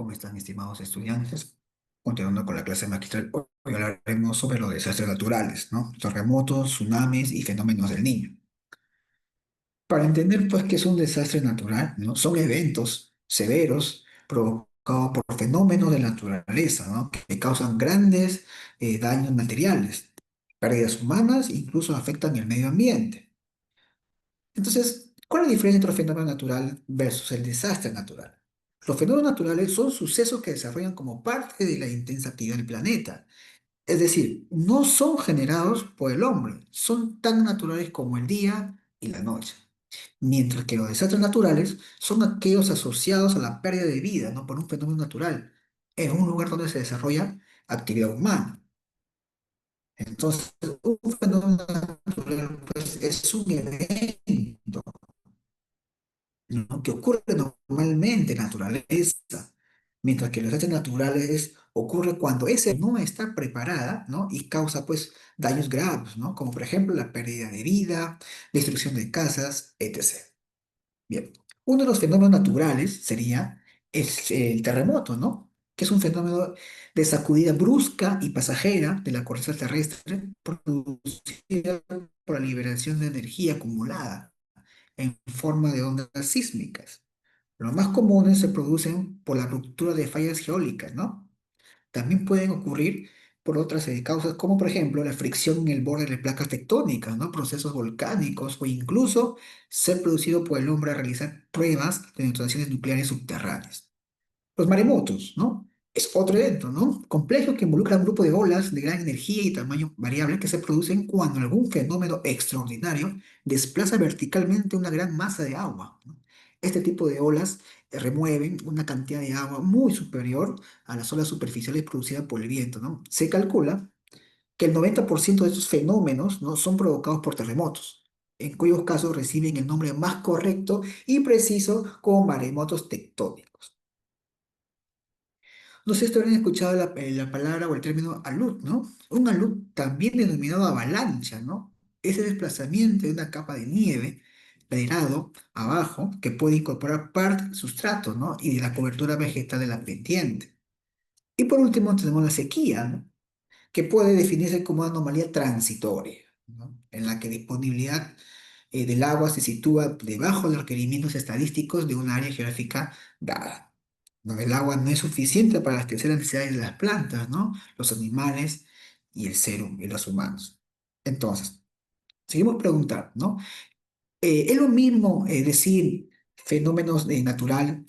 ¿Cómo están, estimados estudiantes? Continuando con la clase magistral, hoy hablaremos sobre los desastres naturales, ¿no? Terremotos, tsunamis y fenómenos del Niño. Para entender, pues, qué es un desastre natural, ¿no? Son eventos severos provocados por fenómenos de la naturaleza, ¿no? Que causan grandes daños materiales, pérdidas humanas, incluso afectan el medio ambiente. Entonces, ¿cuál es la diferencia entre el fenómeno natural versus el desastre natural? Los fenómenos naturales son sucesos que desarrollan como parte de la intensa actividad del planeta. Es decir, no son generados por el hombre, son tan naturales como el día y la noche. Mientras que los desastres naturales son aquellos asociados a la pérdida de vida, no por un fenómeno natural, en un lugar donde se desarrolla actividad humana. Entonces, un fenómeno natural pues, es un evento, ¿no? Que ocurre normalmente en la naturaleza, mientras que los desastres naturales ocurre cuando ese no está preparada, ¿no? Y causa pues daños graves, ¿no? Como por ejemplo la pérdida de vida, destrucción de casas, etc. Bien, uno de los fenómenos naturales sería el terremoto, ¿no? Que es un fenómeno de sacudida brusca y pasajera de la corteza terrestre producida por la liberación de energía acumulada en forma de ondas sísmicas. Los más comunes se producen por la ruptura de fallas geológicas, ¿no? También pueden ocurrir por otras causas, como por ejemplo la fricción en el borde de placas tectónicas, ¿no? Procesos volcánicos o incluso ser producido por el hombre al realizar pruebas de detonaciones nucleares subterráneas. Los maremotos, ¿no? Es otro evento, ¿no? Complejo que involucra un grupo de olas de gran energía y tamaño variable que se producen cuando algún fenómeno extraordinario desplaza verticalmente una gran masa de agua, ¿no? Este tipo de olas remueven una cantidad de agua muy superior a las olas superficiales producidas por el viento, ¿no? Se calcula que el 90% de estos fenómenos, ¿no? son provocados por terremotos, en cuyos casos reciben el nombre más correcto y preciso como maremotos tectónicos. No sé si ustedes han escuchado la palabra o el término alud, ¿no? Un alud también denominado avalancha, ¿no? Es el desplazamiento de una capa de nieve de lado abajo que puede incorporar parte del sustrato, ¿no? Y de la cobertura vegetal de la pendiente. Y por último tenemos la sequía, ¿no? Que puede definirse como una anomalía transitoria, ¿no? En la que disponibilidad del agua se sitúa debajo de los requerimientos estadísticos de un área geográfica dada, donde el agua no es suficiente para abastecer las necesidades de las plantas, ¿no? Los animales y y los humanos. Entonces, seguimos preguntando, ¿no? ¿Es lo mismo decir fenómenos natural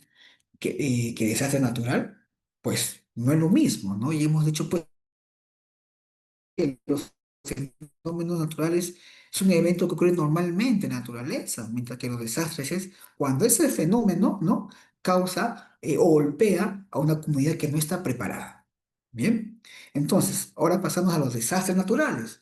que desastre natural? Pues no es lo mismo, ¿no? Y hemos dicho, pues, que los fenómenos naturales es un evento que ocurre normalmente en la naturaleza, mientras que los desastres es cuando ese fenómeno, ¿no? causa o golpea a una comunidad que no está preparada. Bien, entonces, ahora pasamos a los desastres naturales.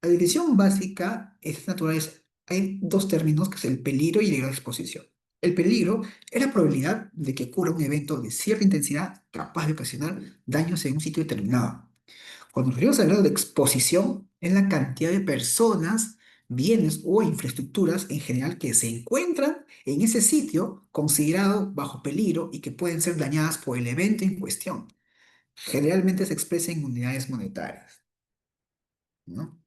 La división básica es naturales. Hay dos términos que es el peligro y el grado de exposición. El peligro es la probabilidad de que ocurra un evento de cierta intensidad capaz de ocasionar daños en un sitio determinado. Cuando nos referimos al grado de exposición, es la cantidad de personas, bienes o infraestructuras en general que se encuentran en ese sitio considerado bajo peligro y que pueden ser dañadas por el evento en cuestión. Generalmente se expresa en unidades monetarias, ¿no?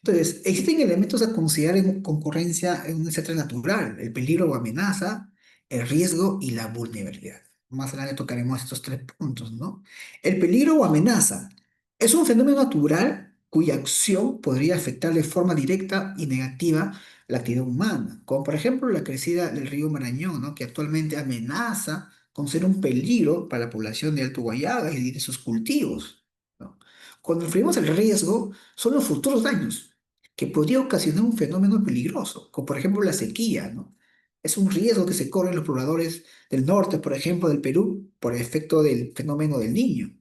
Entonces, existen elementos a considerar en concurrencia en un desastre natural: el peligro o amenaza, el riesgo y la vulnerabilidad. Más adelante tocaremos estos tres puntos, ¿no? El peligro o amenaza es un fenómeno natural cuya acción podría afectar de forma directa y negativa la actividad humana, como por ejemplo la crecida del río Marañón, ¿no? Que actualmente amenaza con ser un peligro para la población de Alto Guayaga y de sus cultivos, ¿no? Cuando referimos al riesgo, son los futuros daños que podría ocasionar un fenómeno peligroso, como por ejemplo la sequía, ¿no? Es un riesgo que se corren los pobladores del norte, por ejemplo, del Perú, por efecto del fenómeno del Niño.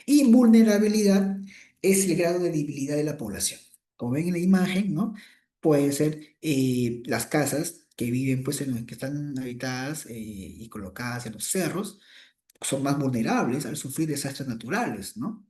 Y vulnerabilidad es el grado de debilidad de la población. Como ven en la imagen, ¿no? Pueden ser las casas que viven, pues, que están habitadas y colocadas en los cerros, son más vulnerables al sufrir desastres naturales, ¿no?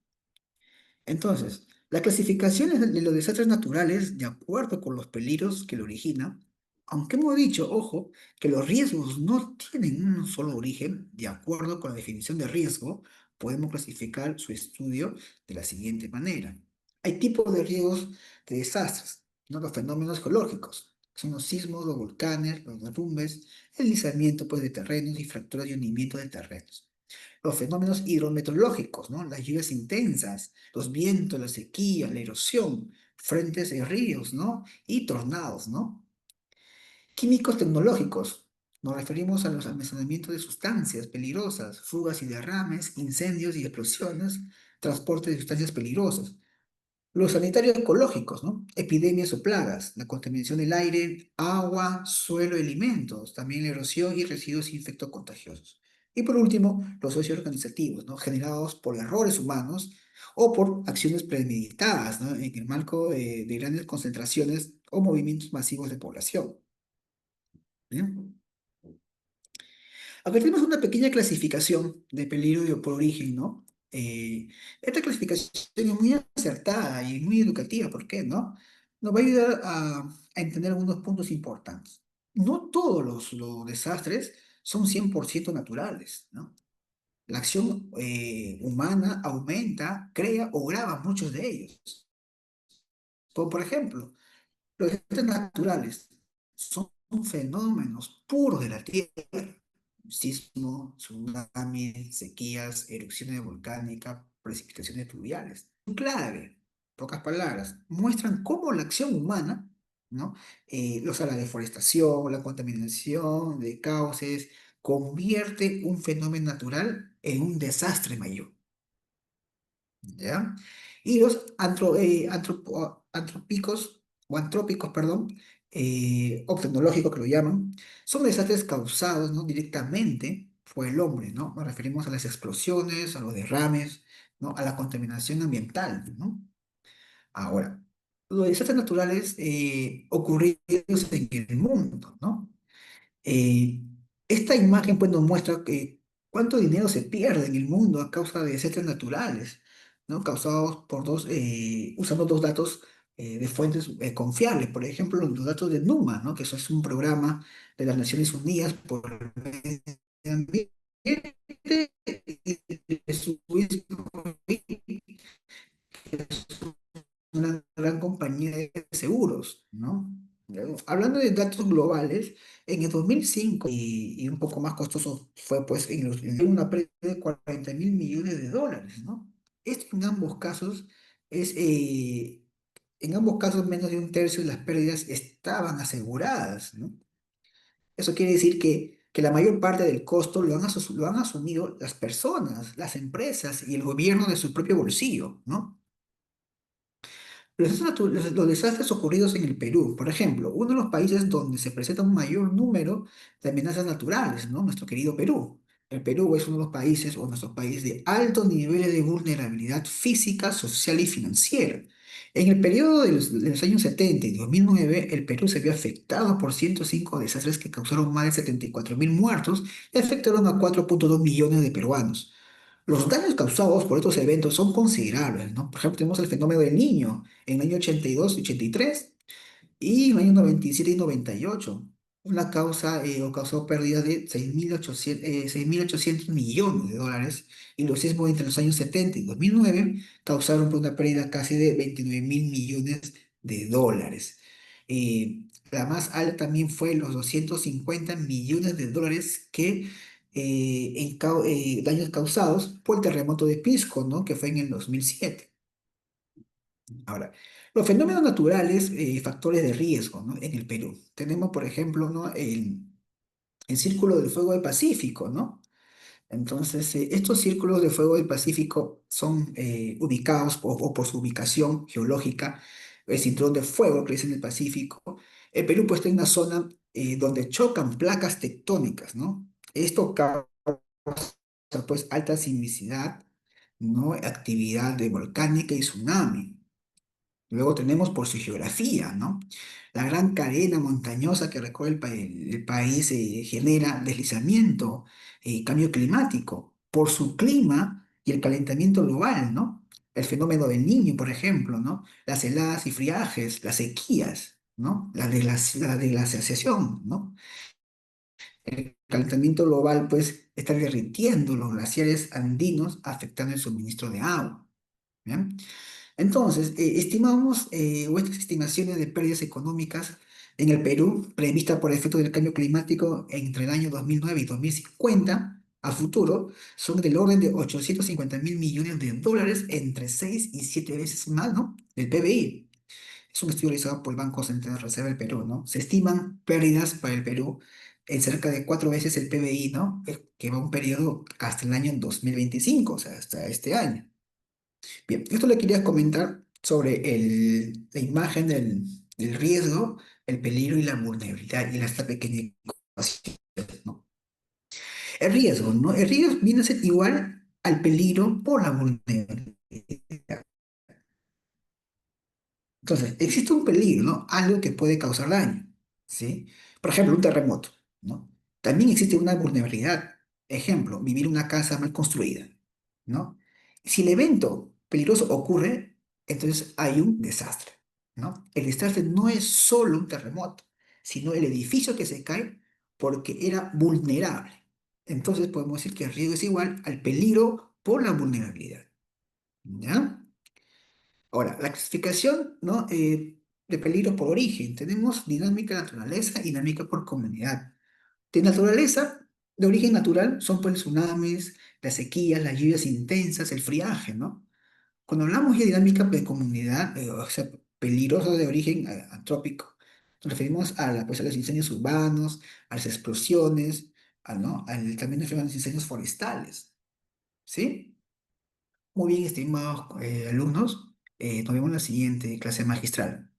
Entonces, las clasificaciones de los desastres naturales, de acuerdo con los peligros que lo originan, Aunque hemos dicho, ojo, que los riesgos no tienen un solo origen, de acuerdo con la definición de riesgo, podemos clasificar su estudio de la siguiente manera. Hay tipos de riesgos de desastres, ¿no? Los fenómenos geológicos, son los sismos, los volcanes, los derrumbes, el deslizamiento pues, de terrenos y fracturas y hundimiento de terrenos. Los fenómenos hidrometeorológicos, ¿no? Las lluvias intensas, los vientos, la sequía, la erosión, frentes de ríos, ¿no? Y tornados, ¿no? Químicos tecnológicos. Nos referimos a los almacenamientos de sustancias peligrosas, fugas y derrames, incendios y explosiones, transporte de sustancias peligrosas. Los sanitarios ecológicos, ¿no? Epidemias o plagas, la contaminación del aire, agua, suelo y alimentos, también la erosión y residuos infectocontagiosos. Y por último, los socioorganizativos, ¿no? Generados por errores humanos o por acciones premeditadas, ¿no? En el marco de grandes concentraciones o movimientos masivos de población. ¿Bien? Acá tenemos una pequeña clasificación de peligro por origen, ¿no? Esta clasificación es muy acertada y muy educativa, ¿por qué, no? Nos va a ayudar a entender algunos puntos importantes. No todos los desastres son 100% naturales, ¿no? La acción humana aumenta, crea o grava muchos de ellos. Como por ejemplo, los desastres naturales son fenómenos puros de la Tierra. Sismo, tsunami, sequías, erupciones volcánicas, precipitaciones pluviales. Clave, pocas palabras, muestran cómo la acción humana, ¿no? O sea, la deforestación, la contaminación de cauces, convierte un fenómeno natural en un desastre mayor. ¿Ya? Y los antrópicos, o antrópicos, perdón, o tecnológicos que lo llaman, son desastres causados, ¿no? directamente por el hombre, ¿no? Nos referimos a las explosiones, a los derrames, ¿no? A la contaminación ambiental, ¿no? Ahora, los desastres naturales ocurridos en el mundo, ¿no? Eh, Esta imagen pues, nos muestra que cuánto dinero se pierde en el mundo a causa de desastres naturales, ¿no? Causados por usando dos datos de fuentes confiables. Por ejemplo, los datos de NUMA, ¿no? Que eso es un programa de las Naciones Unidas por el medio ambiente y de su una gran compañía de seguros, ¿no? Hablando de datos globales, en el 2005 y un poco más costoso fue pues en una pérdida de 40.000 millones de dólares, ¿no? Esto en ambos casos menos de un tercio de las pérdidas estaban aseguradas, ¿no? Eso quiere decir que la mayor parte del costo lo han asumido las personas, las empresas y el gobierno de su propio bolsillo, ¿no? Los desastres ocurridos en el Perú, por ejemplo, uno de los países donde se presenta un mayor número de amenazas naturales, ¿no? Nuestro querido Perú. El Perú es uno de los países, o nuestro país, de altos niveles de vulnerabilidad física, social y financiera. En el periodo de los años 70 y 2009, el Perú se vio afectado por 105 desastres que causaron más de 74.000 muertos y afectaron a 4,2 millones de peruanos. Los daños causados por estos eventos son considerables, ¿no? Por ejemplo, tenemos el fenómeno del Niño en el año 82 y 83 y en el año 97 y 98. Una causa o causó pérdidas de 6.800 millones de dólares y los sismos entre los años 70 y 2009 causaron pues, una pérdida casi de 29.000 millones de dólares. La más alta también fue los 250 millones de dólares que daños causados por el terremoto de Pisco, ¿no? Que fue en el 2007. Ahora, los fenómenos naturales, factores de riesgo, ¿no? En el Perú. Tenemos, por ejemplo, ¿no? El Círculo del Fuego del Pacífico, ¿no? Entonces, estos círculos de fuego del Pacífico son ubicados o por su ubicación geológica, el cinturón de fuego que es en el Pacífico. El Perú pues está en una zona donde chocan placas tectónicas, ¿no? Esto causa pues alta sismicidad, ¿no? Actividad de volcánica y tsunami. Luego tenemos por su geografía, ¿no? La gran cadena montañosa que recorre el país genera deslizamiento, cambio climático. Por su clima y el calentamiento global, ¿no? El fenómeno del Niño, por ejemplo, ¿no? Las heladas y friajes, las sequías. ¿no? La de la glaciación, ¿no? El calentamiento global, pues, está derritiendo los glaciares andinos, afectando el suministro de agua. ¿Bien? Entonces, estimamos, o estas estimaciones de pérdidas económicas en el Perú, previstas por efecto del cambio climático entre el año 2009 y 2050, a futuro, son del orden de 850.000 millones de dólares, entre 6 y 7 veces más, ¿no? Del PBI. Es un estudio realizado por el Banco Central de Reserva del Perú, ¿no? Se estiman pérdidas para el Perú en cerca de 4 veces el PBI, ¿no? Que va un periodo hasta el año 2025, o sea, hasta este año. Bien, esto le quería comentar sobre la imagen del riesgo, el peligro y la vulnerabilidad y esta pequeña ecuación, ¿no? El riesgo, ¿no? El riesgo viene a ser igual al peligro por la vulnerabilidad. Entonces, existe un peligro, ¿no? Algo que puede causar daño, ¿sí? Por ejemplo, un terremoto, ¿no? También existe una vulnerabilidad. Ejemplo, vivir en una casa mal construida, ¿no? Si el evento peligroso ocurre, entonces hay un desastre, ¿no? El desastre no es solo un terremoto, sino el edificio que se cae porque era vulnerable. Entonces podemos decir que el riesgo es igual al peligro por la vulnerabilidad, ¿ya? Ahora, la clasificación, ¿no? De peligro por origen. Tenemos dinámica naturaleza y dinámica por comunidad. De naturaleza, de origen natural, son pues los tsunamis, las sequías, las lluvias intensas, el friaje, ¿no? Cuando hablamos de dinámica de comunidad, o sea, peligroso de origen antrópico, nos referimos a, pues, a los incendios urbanos, a las explosiones, ¿no? También nos referimos a los incendios forestales, ¿sí? Muy bien, estimados alumnos, nos vemos en la siguiente clase magistral.